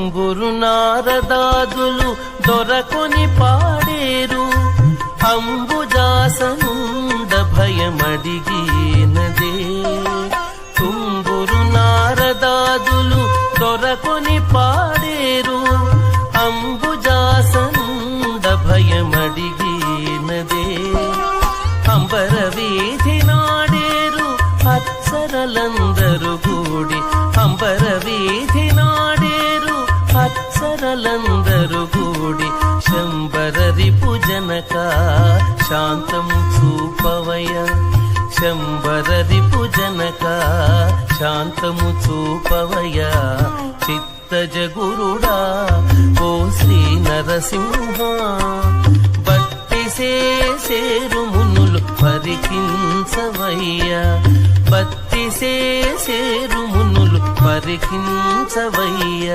తుంగురు నారదాదులు దొరకొని పాడేరు అంబుజాసనుండ భయమడిగినదే. తుంగురు నారదాదులు దొరకొని పాడేరు అంబుజాసనుండ భయమడిగినదే. అంబర వీధి నాడేరు అప్సరలందరు గూడి అంబర వీధి నాడేరు అప్సరలందరు గూడి శంబర రిపు జనక శాంతము చూపవయ. శంబర రిపు జనక శాంతము చూపవయ. చిత్తజ గురుడా ఓ శ్రీ నరసింహ బత్తిసేరు మునులు పరికించవయ్యా. బత్తిసేరు మునులు పరికించవయ్యా.